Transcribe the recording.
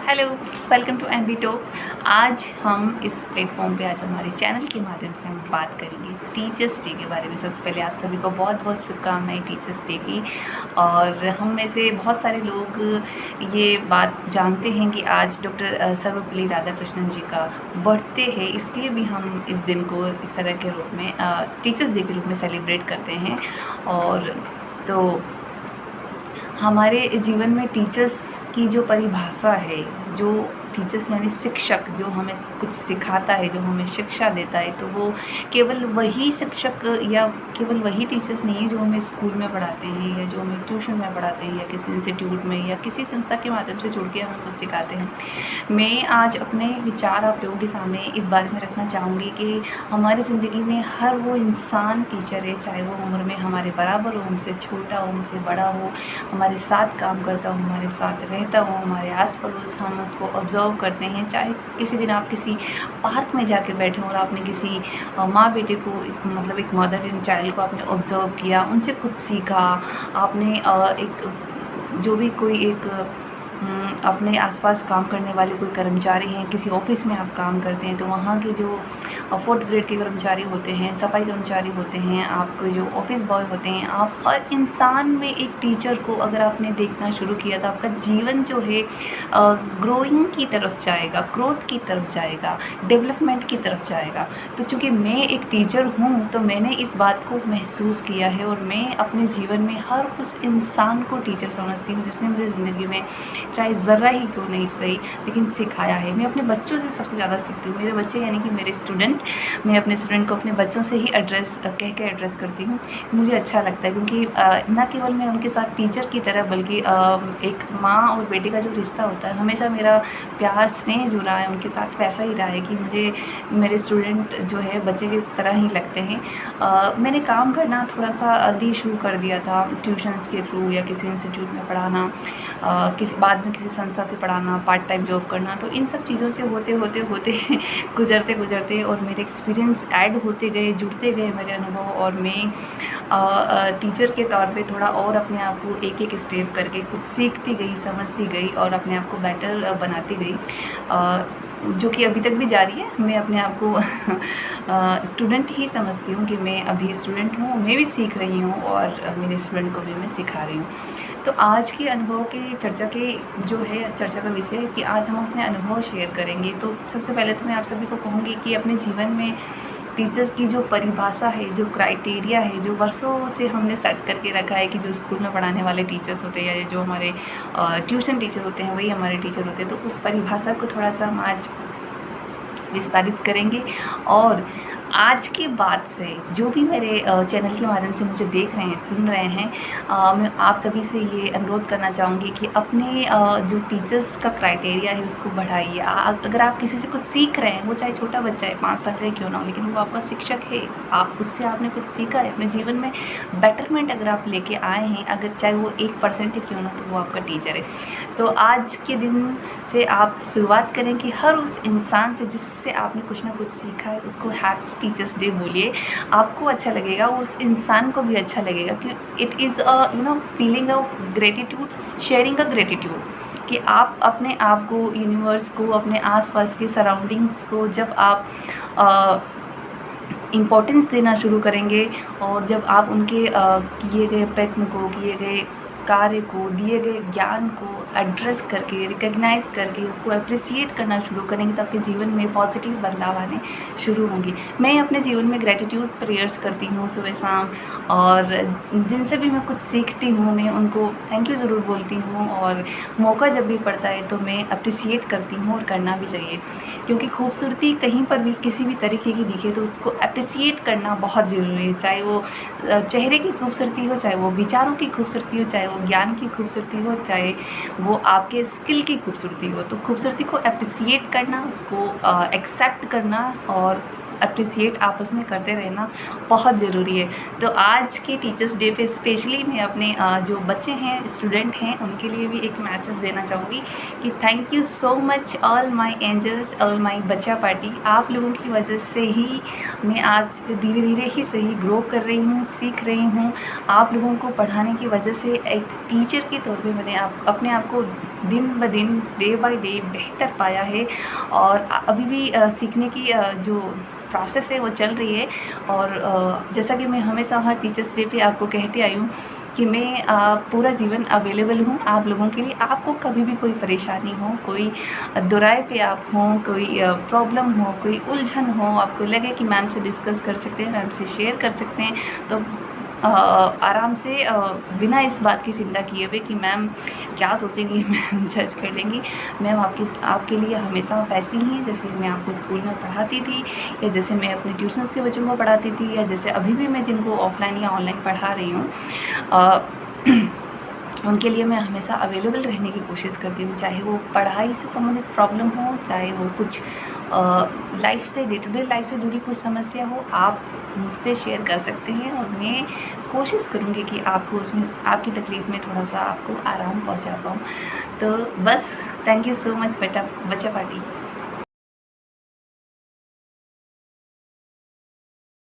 Hello, welcome to NB talk. आज हम इस प्लेटफॉर्म पे आज हमारे चैनल के माध्यम से हम बात करेंगे टीचर्स डे के बारे में। सबसे पहले आप सभी को बहुत बहुत शुभकामनाएं टीचर्स डे की। और हम में से बहुत सारे लोग ये बात जानते हैं कि आज डॉक्टर सर्वपल्ली राधाकृष्णन जी का बर्थडे है, इसलिए भी हम इस दिन को इस तरह के रूप में टीचर्स डे के रूप में सेलिब्रेट करते हैं। और तो हमारे जीवन में टीचर्स की जो परिभाषा है, जो टीचर्स यानी शिक्षक जो हमें कुछ सिखाता है, जो हमें शिक्षा देता है, तो वो केवल वही शिक्षक या केवल वही टीचर्स नहीं है जो हमें स्कूल में पढ़ाते हैं या जो हमें ट्यूशन में पढ़ाते हैं या किसी इंस्टीट्यूट में या किसी संस्था के माध्यम से जुड़ के हमें कुछ सिखाते हैं। मैं आज अपने विचार आप लोगों के सामने इस बारे में रखना चाहूँगी कि हमारी ज़िंदगी में हर वो इंसान टीचर है, चाहे वो उम्र में हमारे बराबर हो, हमसे छोटा हो, हमसे बड़ा हो, हमारे साथ काम करता हो, हमारे साथ रहता हो, हमारे आस पड़ोस हम उसको ऑब्जर्व करते हैं। चाहे किसी दिन आप किसी पार्क में जाके बैठे और आपने किसी माँ बेटे को मतलब एक मदर एंड चाइल्ड को आपने ऑब्जर्व किया, उनसे कुछ सीखा आपने। एक जो भी कोई एक अपने आसपास काम करने वाले कोई कर्मचारी हैं, किसी ऑफिस में आप काम करते हैं, तो वहाँ के जो 4th ग्रेड के कर्मचारी होते हैं, सफाई कर्मचारी होते हैं, आपके जो ऑफिस बॉय होते हैं, आप हर इंसान में एक टीचर को अगर आपने देखना शुरू किया तो आपका जीवन जो है ग्रोइंग की तरफ जाएगा, ग्रोथ की तरफ जाएगा, डेवलपमेंट की तरफ जाएगा। तो चूँकि मैं एक टीचर हूँ तो मैंने इस बात को महसूस किया है और मैं अपने जीवन में हर उस इंसान को टीचर समझती हूँ जिसने मुझे ज़िंदगी में चाहे ज़रा ही क्यों नहीं सही लेकिन सिखाया है। मैं अपने बच्चों से सबसे ज़्यादा सीखती हूँ। मेरे बच्चे यानी कि मेरे स्टूडेंट, मैं अपने स्टूडेंट को अपने बच्चों से ही कह के एड्रेस करती हूँ। मुझे अच्छा लगता है क्योंकि न केवल मैं उनके साथ टीचर की तरह बल्कि एक माँ और बेटे का जो रिश्ता होता है, हमेशा मेरा प्यार स्नेह जो रहा है उनके साथ वैसा ही रहा है कि मुझे मेरे स्टूडेंट जो है बच्चे की तरह ही लगते हैं। मैंने काम करना थोड़ा सा अर्ली शुरू कर दिया था, ट्यूशन्स के थ्रू या किसी इंस्टीट्यूट में पढ़ाना, किसी बाद में किसी संस्था से पढ़ाना, पार्ट टाइम जॉब करना। तो इन सब चीज़ों से होते गुजरते और मेरे एक्सपीरियंस ऐड होते गए, जुड़ते गए मेरे अनुभव, और मैं टीचर के तौर पे थोड़ा और अपने आप को एक एक स्टेप करके कुछ सीखती गई, समझती गई और अपने आप को बेटर बनाती गई, जो कि अभी तक भी जारी है। मैं अपने आप को स्टूडेंट ही समझती हूँ कि मैं अभी स्टूडेंट हूँ, मैं भी सीख रही हूँ और मेरे स्टूडेंट को भी मैं सिखा रही हूँ। तो आज के अनुभव के चर्चा का विषय है कि आज हम अपने अनुभव शेयर करेंगे। तो सबसे पहले तो मैं आप सभी को कहूँगी कि अपने जीवन में टीचर्स की जो परिभाषा है, जो क्राइटेरिया है, जो वर्षों से हमने सेट करके रखा है कि जो स्कूल में पढ़ाने वाले टीचर्स होते हैं या जो हमारे ट्यूशन टीचर होते हैं वही हमारे टीचर होते हैं, तो उस परिभाषा को थोड़ा सा हम आज विस्तारित करेंगे। और आज के बाद से जो भी मेरे चैनल के माध्यम से मुझे देख रहे हैं, सुन रहे हैं, मैं आप सभी से ये अनुरोध करना चाहूँगी कि अपने जो टीचर्स का क्राइटेरिया है उसको बढ़ाइए। अगर आप किसी से कुछ सीख रहे हैं, वो चाहे छोटा बच्चा है, 5 साल का क्यों ना हो, लेकिन वो आपका शिक्षक है, आप उससे आपने कुछ सीखा है, अपने जीवन में बेटरमेंट अगर आप लेके आए हैं, अगर चाहे वो 1% ही क्यों ना, तो वो आपका टीचर है। तो आज के दिन से आप शुरुआत करें कि हर उस इंसान से जिससे आपने कुछ ना कुछ सीखा है उसको हैप्पी टीचर्स डे बोलिए। आपको अच्छा लगेगा और उस इंसान को भी अच्छा लगेगा कि it is a feeling of gratitude, sharing a gratitude, कि आप अपने आप को, यूनिवर्स को, अपने आसपास के सराउंडिंग्स को जब आप इम्पोर्टेंस देना शुरू करेंगे और जब आप उनके किए गए प्रयत्न को, किए गए कार्य को, दिए गए ज्ञान को एड्रेस करके, रिकग्नाइज़ करके उसको अप्रिसिएट करना शुरू करेंगे तो आपके जीवन में पॉजिटिव बदलाव आने शुरू होंगे। मैं अपने जीवन में ग्रेटिट्यूड प्रेयर्स करती हूँ सुबह शाम, और जिनसे भी मैं कुछ सीखती हूँ मैं उनको थैंक यू ज़रूर बोलती हूँ, और मौका जब भी पड़ता है तो मैं अप्रिसिएट करती हूँ, और करना भी चाहिए क्योंकि खूबसूरती कहीं पर भी किसी भी तरीके की दिखे तो उसको अप्रिसिएट करना बहुत ज़रूरी है। चाहे वो चेहरे की खूबसूरती हो, चाहे वो विचारों की खूबसूरती हो, चाहे वो ज्ञान की खूबसूरती हो, चाहे वो आपके स्किल की खूबसूरती हो। तो खूबसूरती को अप्रिसिएट करना, उसको एक्सेप्ट करना और अप्रिसिएट आपस में करते रहना बहुत ज़रूरी है। तो आज के टीचर्स डे पे स्पेशली मैं अपने जो बच्चे हैं, स्टूडेंट हैं, उनके लिए भी एक मैसेज देना चाहूँगी कि thank you so much all my angels, all my बच्चा पार्टी। आप लोगों की वजह से ही मैं आज धीरे धीरे ही सही ग्रो कर रही हूँ, सीख रही हूँ। आप लोगों को पढ़ाने की वजह से एक टीचर के तौर पे मैंने अपने आप को दिन ब दिन, डे बाय डे बेहतर पाया है और अभी भी सीखने की जो प्रोसेस है वो चल रही है। और जैसा कि मैं हमेशा हर टीचर्स डे पे आपको कहती आई हूँ कि मैं पूरा जीवन अवेलेबल हूँ आप लोगों के लिए। आपको कभी भी कोई परेशानी हो, कोई दुराय पे आप हों, कोई प्रॉब्लम हो, कोई उलझन हो, आपको लगे कि मैम से डिस्कस कर सकते हैं, मैम से शेयर कर सकते हैं, तो आराम से बिना इस बात की चिंता किए हुए कि मैम क्या सोचेंगी, मैम जज कर लेंगी। मैम आपके लिए हमेशा वैसी ही हैं जैसे मैं आपको स्कूल में पढ़ाती थी, या जैसे मैं अपने ट्यूशन्स के बच्चों को पढ़ाती थी, या जैसे अभी भी मैं जिनको ऑफलाइन या ऑनलाइन पढ़ा रही हूँ। उनके लिए मैं हमेशा अवेलेबल रहने की कोशिश करती हूँ, चाहे वो पढ़ाई से संबंधित प्रॉब्लम हो, चाहे वो कुछ लाइफ से, डे टू डे लाइफ से जुड़ी कोई समस्या हो, आप मुझसे शेयर कर सकते हैं और मैं कोशिश करूँगी कि आपको उसमें, आपकी तकलीफ़ में थोड़ा सा आपको आराम पहुँचा पाऊँ। तो बस थैंक यू सो मच बेटा, बच्चा पार्टी।